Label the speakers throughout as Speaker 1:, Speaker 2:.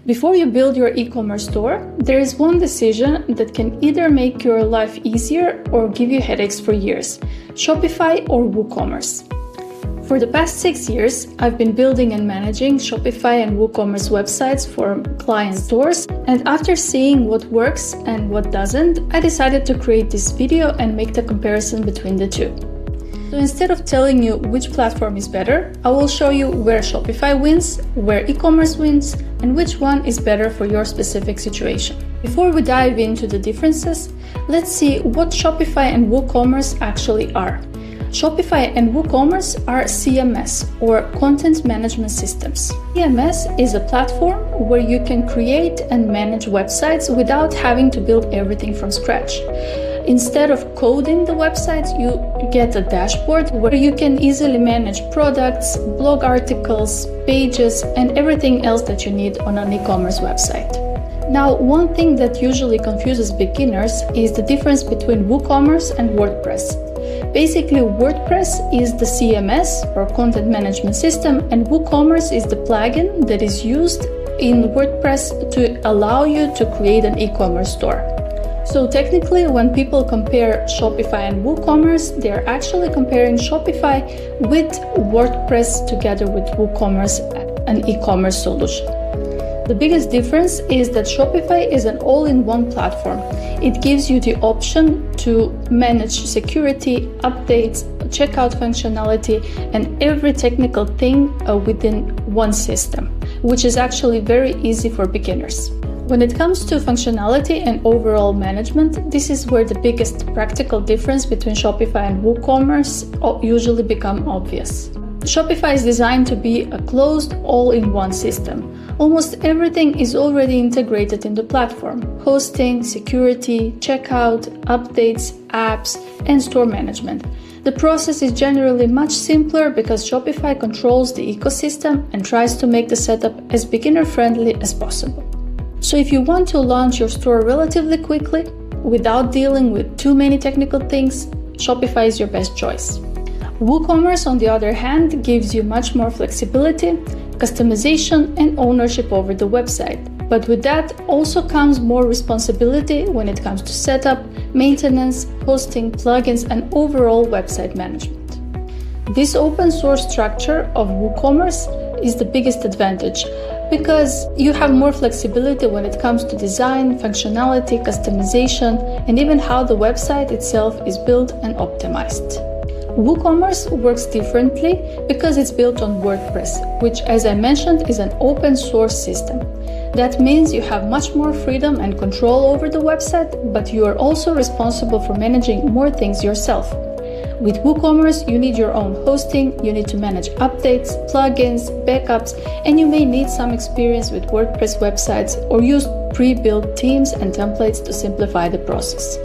Speaker 1: Before you build your e-commerce store, there is one decision that can either make your life easier or give you headaches for years: Shopify or WooCommerce. For the past 6 years, I've been building and managing Shopify and WooCommerce websites for client stores, and after seeing what works and what doesn't, I decided to create this video and make the comparison between the two. So instead of telling you which platform is better, I will show you where Shopify wins, where e-commerce wins, and which one is better for your specific situation. Before we dive into the differences, let's see what Shopify and WooCommerce actually are. Shopify and WooCommerce are CMS, or Content Management Systems. CMS is a platform where you can create and manage websites without having to build everything from scratch. Instead of coding the website, you get a dashboard where you can easily manage products, blog articles, pages, and everything else that you need on an e-commerce website. Now, one thing that usually confuses beginners is the difference between WooCommerce and WordPress. Basically, WordPress is the CMS or content management system, and WooCommerce is the plugin that is used in WordPress to allow you to create an e-commerce store. So technically, when people compare Shopify and WooCommerce, they're actually comparing Shopify with WordPress together with WooCommerce, an e-commerce solution. The biggest difference is that Shopify is an all-in-one platform. It gives you the option to manage security, updates, checkout functionality, and every technical thing within one system, which is actually very easy for beginners. When it comes to functionality and overall management, this is where the biggest practical difference between Shopify and WooCommerce usually become obvious. Shopify is designed to be a closed, all-in-one system. Almost everything is already integrated in the platform: hosting, security, checkout, updates, apps, and store management. The process is generally much simpler because Shopify controls the ecosystem and tries to make the setup as beginner-friendly as possible. So if you want to launch your store relatively quickly, without dealing with too many technical things, Shopify is your best choice. WooCommerce, on the other hand, gives you much more flexibility, customization, and ownership over the website. But with that also comes more responsibility when it comes to setup, maintenance, hosting, plugins, and overall website management. This open source structure of WooCommerce is the biggest advantage, because you have more flexibility when it comes to design, functionality, customization, and even how the website itself is built and optimized. WooCommerce works differently because it's built on WordPress, which, as I mentioned, is an open source system. That means you have much more freedom and control over the website, but you are also responsible for managing more things yourself. With WooCommerce, you need your own hosting, you need to manage updates, plugins, backups, and you may need some experience with WordPress websites or use pre-built themes and templates to simplify the process.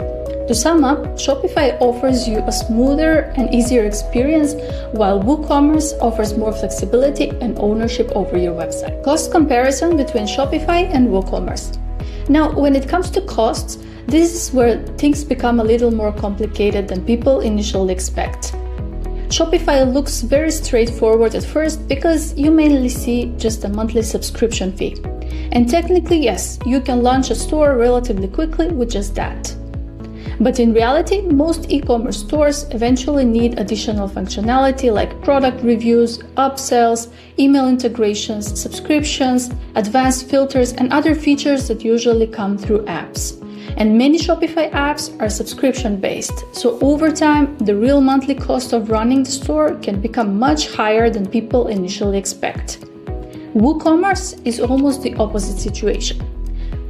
Speaker 1: To sum up, Shopify offers you a smoother and easier experience, while WooCommerce offers more flexibility and ownership over your website. Cost comparison between Shopify and WooCommerce. Now, when it comes to costs, this is where things become a little more complicated than people initially expect. Shopify looks very straightforward at first because you mainly see just a monthly subscription fee. And technically, yes, you can launch a store relatively quickly with just that. But in reality, most e-commerce stores eventually need additional functionality like product reviews, upsells, email integrations, subscriptions, advanced filters, and other features that usually come through apps. And many Shopify apps are subscription-based, so over time, the real monthly cost of running the store can become much higher than people initially expect. WooCommerce is almost the opposite situation.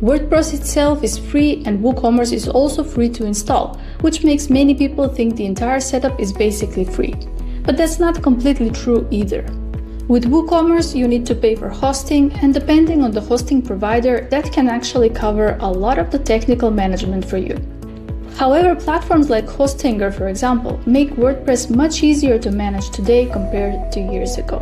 Speaker 1: WordPress itself is free, and WooCommerce is also free to install, which makes many people think the entire setup is basically free. But that's not completely true either. With WooCommerce, you need to pay for hosting, and depending on the hosting provider, that can actually cover a lot of the technical management for you. However, platforms like Hostinger, for example, make WordPress much easier to manage today compared to years ago.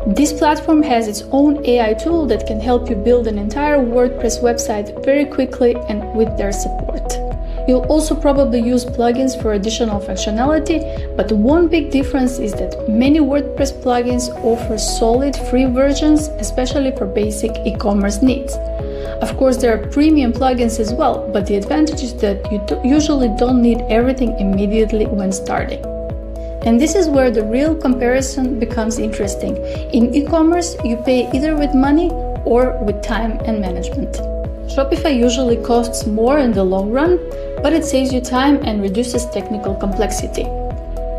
Speaker 1: This platform has its own AI tool that can help you build an entire WordPress website very quickly and with their support. You'll also probably use plugins for additional functionality, but one big difference is that many WordPress plugins offer solid free versions, especially for basic e-commerce needs. Of course, there are premium plugins as well, but the advantage is that you usually don't need everything immediately when starting. And this is where the real comparison becomes interesting. In e-commerce, you pay either with money or with time and management. Shopify usually costs more in the long run, but it saves you time and reduces technical complexity.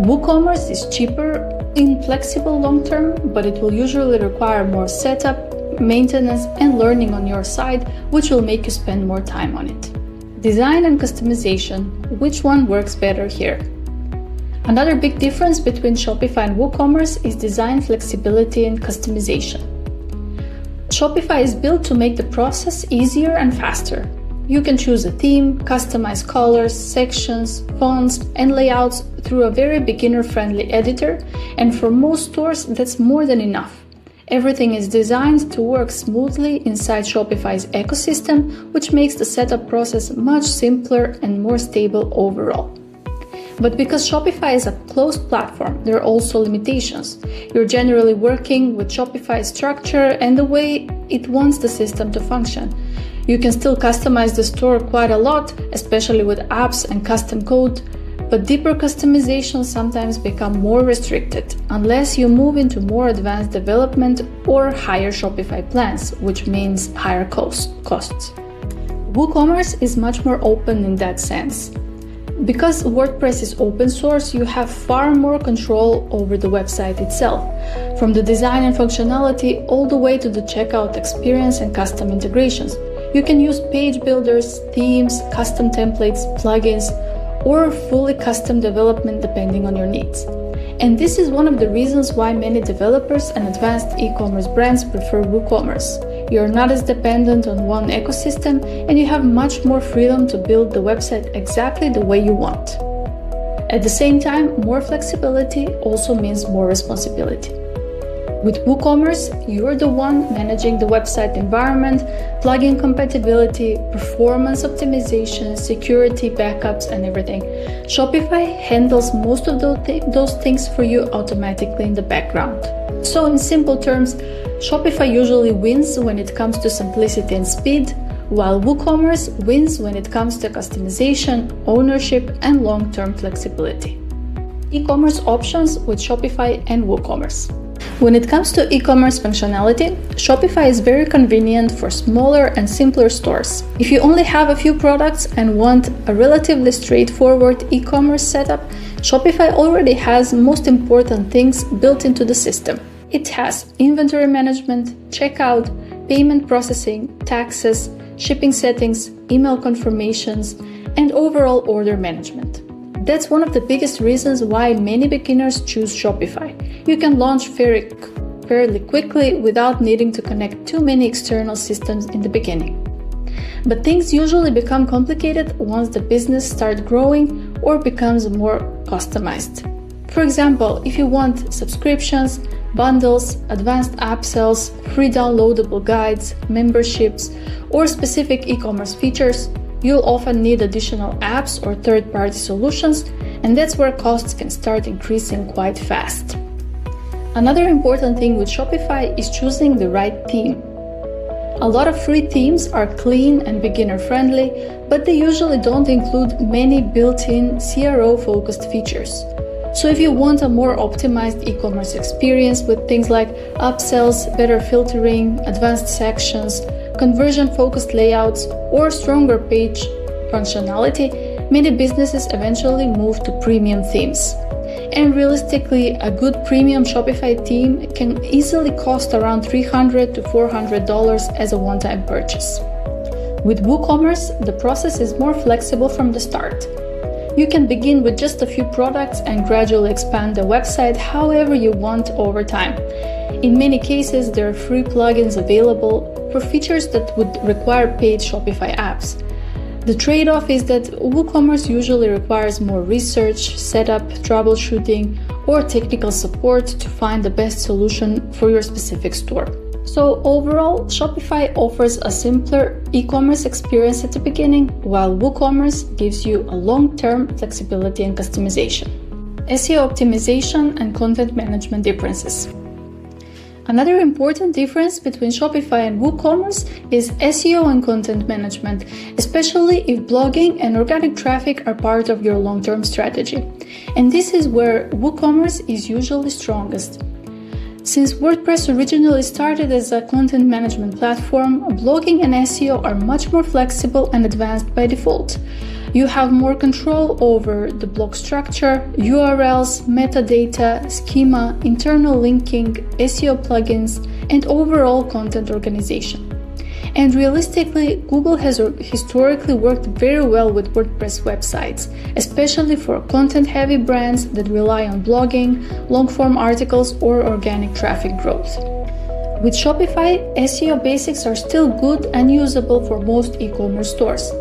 Speaker 1: WooCommerce is cheaper in flexible long term, but it will usually require more setup, maintenance, and learning on your side, which will make you spend more time on it. Design and customization, which one works better here? Another big difference between Shopify and WooCommerce is design flexibility and customization. Shopify is built to make the process easier and faster. You can choose a theme, customize colors, sections, fonts, and layouts through a very beginner-friendly editor, and for most stores that's more than enough. Everything is designed to work smoothly inside Shopify's ecosystem, which makes the setup process much simpler and more stable overall. But because Shopify is a closed platform, there are also limitations. You're generally working with Shopify's structure and the way it wants the system to function. You can still customize the store quite a lot, especially with apps and custom code, but deeper customizations sometimes become more restricted unless you move into more advanced development or higher Shopify plans, which means higher costs. WooCommerce is much more open in that sense. Because WordPress is open source, you have far more control over the website itself, from the design and functionality all the way to the checkout experience and custom integrations. You can use page builders, themes, custom templates, plugins, or fully custom development depending on your needs. And this is one of the reasons why many developers and advanced e-commerce brands prefer WooCommerce. You're not as dependent on one ecosystem, and you have much more freedom to build the website exactly the way you want. At the same time, more flexibility also means more responsibility. With WooCommerce, you're the one managing the website environment, plugin compatibility, performance optimization, security, backups, and everything. Shopify handles most of those things for you automatically in the background. So in simple terms, Shopify usually wins when it comes to simplicity and speed, while WooCommerce wins when it comes to customization, ownership, and long-term flexibility. E-commerce options with Shopify and WooCommerce. When it comes to e-commerce functionality, Shopify is very convenient for smaller and simpler stores. If you only have a few products and want a relatively straightforward e-commerce setup, Shopify already has most important things built into the system. It has inventory management, checkout, payment processing, taxes, shipping settings, email confirmations, and overall order management. That's one of the biggest reasons why many beginners choose Shopify. You can launch fairly quickly without needing to connect too many external systems in the beginning. But things usually become complicated once the business starts growing or becomes more customized. For example, if you want subscriptions, bundles, advanced upsells, free downloadable guides, memberships, or specific e-commerce features, you'll often need additional apps or third-party solutions, and that's where costs can start increasing quite fast. Another important thing with Shopify is choosing the right theme. A lot of free themes are clean and beginner-friendly, but they usually don't include many built-in CRO-focused features. So if you want a more optimized e-commerce experience with things like upsells, better filtering, advanced sections, conversion-focused layouts, or stronger page functionality, many businesses eventually move to premium themes. And realistically, a good premium Shopify theme can easily cost around $300 to $400 as a one-time purchase. With WooCommerce, the process is more flexible from the start. You can begin with just a few products and gradually expand the website however you want over time. In many cases, there are free plugins available for features that would require paid Shopify apps. The trade-off is that WooCommerce usually requires more research, setup, troubleshooting, or technical support to find the best solution for your specific store. So overall, Shopify offers a simpler e-commerce experience at the beginning, while WooCommerce gives you a long-term flexibility and customization. SEO optimization and content management differences. Another important difference between Shopify and WooCommerce is SEO and content management, especially if blogging and organic traffic are part of your long-term strategy. And this is where WooCommerce is usually strongest. Since WordPress originally started as a content management platform, blogging and SEO are much more flexible and advanced by default. You have more control over the blog structure, URLs, metadata, schema, internal linking, SEO plugins, and overall content organization. And realistically, Google has historically worked very well with WordPress websites, especially for content-heavy brands that rely on blogging, long-form articles, or organic traffic growth. With Shopify, SEO basics are still good and usable for most e-commerce stores.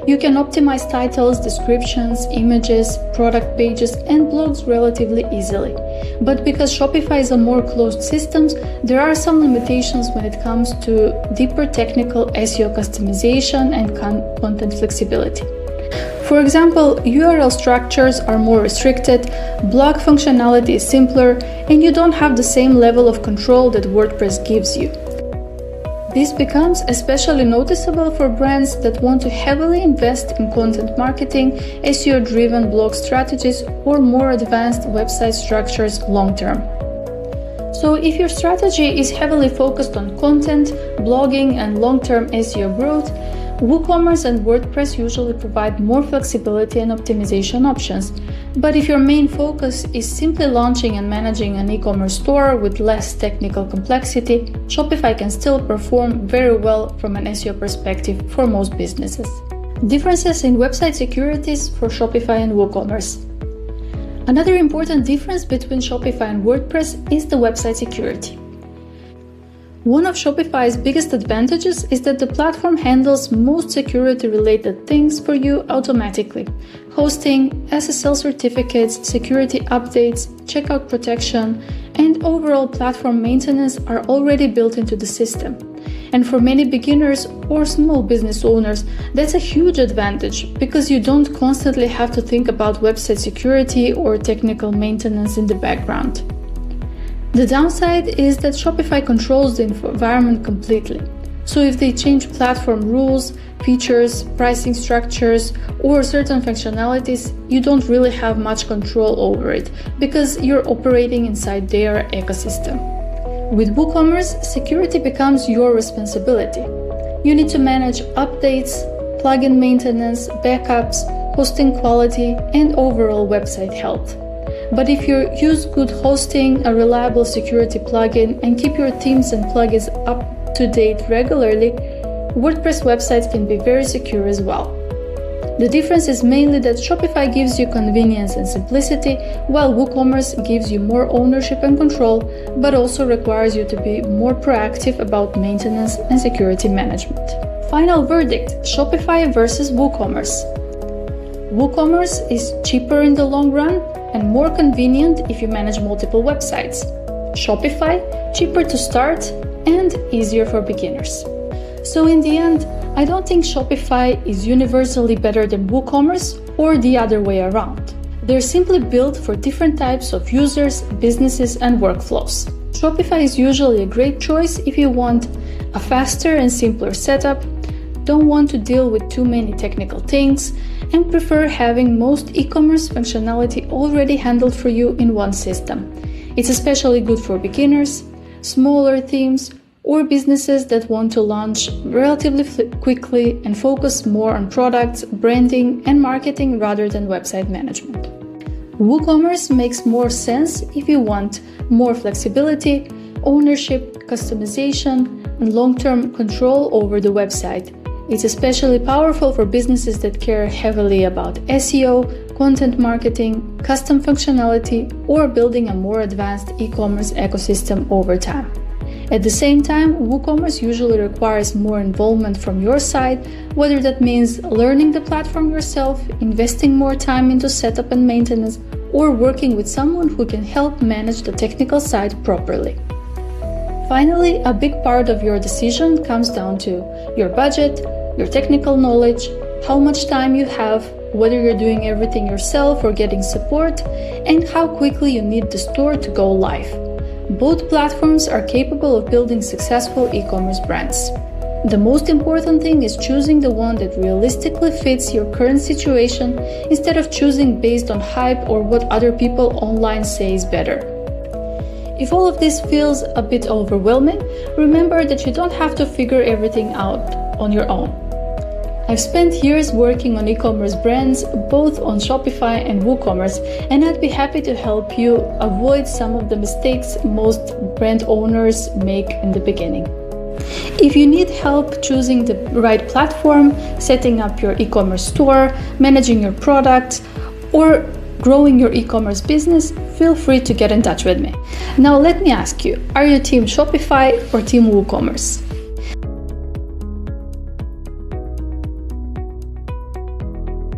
Speaker 1: You can optimize titles, descriptions, images, product pages, and blogs relatively easily. But because Shopify is a more closed system, there are some limitations when it comes to deeper technical SEO customization and content flexibility. For example, URL structures are more restricted, blog functionality is simpler, and you don't have the same level of control that WordPress gives you. This becomes especially noticeable for brands that want to heavily invest in content marketing, SEO-driven blog strategies, or more advanced website structures long-term. So if your strategy is heavily focused on content, blogging, and long-term SEO growth, WooCommerce and WordPress usually provide more flexibility and optimization options. But if your main focus is simply launching and managing an e-commerce store with less technical complexity, Shopify can still perform very well from an SEO perspective for most businesses. Differences in website securities for Shopify and WooCommerce. Another important difference between Shopify and WordPress is the website security. One of Shopify's biggest advantages is that the platform handles most security-related things for you automatically. Hosting, SSL certificates, security updates, checkout protection, and overall platform maintenance are already built into the system. And for many beginners or small business owners, that's a huge advantage because you don't constantly have to think about website security or technical maintenance in the background. The downside is that Shopify controls the environment completely. So if they change platform rules, features, pricing structures, or certain functionalities, you don't really have much control over it because you're operating inside their ecosystem. With WooCommerce, security becomes your responsibility. You need to manage updates, plugin maintenance, backups, hosting quality, and overall website health. But if you use good hosting, a reliable security plugin, and keep your themes and plugins up to date regularly, WordPress websites can be very secure as well. The difference is mainly that Shopify gives you convenience and simplicity, while WooCommerce gives you more ownership and control, but also requires you to be more proactive about maintenance and security management. Final verdict: Shopify versus WooCommerce. WooCommerce is cheaper in the long run and more convenient if you manage multiple websites. Shopify, cheaper to start and easier for beginners. So in the end, I don't think Shopify is universally better than WooCommerce or the other way around. They're simply built for different types of users, businesses, and workflows. Shopify is usually a great choice if you want a faster and simpler setup, don't want to deal with too many technical things, and prefer having most e-commerce functionality already handled for you in one system. It's especially good for beginners, smaller teams, or businesses that want to launch relatively quickly and focus more on products, branding, and marketing rather than website management. WooCommerce makes more sense if you want more flexibility, ownership, customization, and long-term control over the website. It's especially powerful for businesses that care heavily about SEO, content marketing, custom functionality, or building a more advanced e-commerce ecosystem over time. At the same time, WooCommerce usually requires more involvement from your side, whether that means learning the platform yourself, investing more time into setup and maintenance, or working with someone who can help manage the technical side properly. Finally, a big part of your decision comes down to your budget, your technical knowledge, how much time you have, whether you're doing everything yourself or getting support, and how quickly you need the store to go live. Both platforms are capable of building successful e-commerce brands. The most important thing is choosing the one that realistically fits your current situation instead of choosing based on hype or what other people online say is better. If all of this feels a bit overwhelming, remember that you don't have to figure everything out on your own. I've spent years working on e-commerce brands, both on Shopify and WooCommerce, and I'd be happy to help you avoid some of the mistakes most brand owners make in the beginning. If you need help choosing the right platform, setting up your e-commerce store, managing your products, or growing your e-commerce business, feel free to get in touch with me. Now let me ask you, are you team Shopify or team WooCommerce?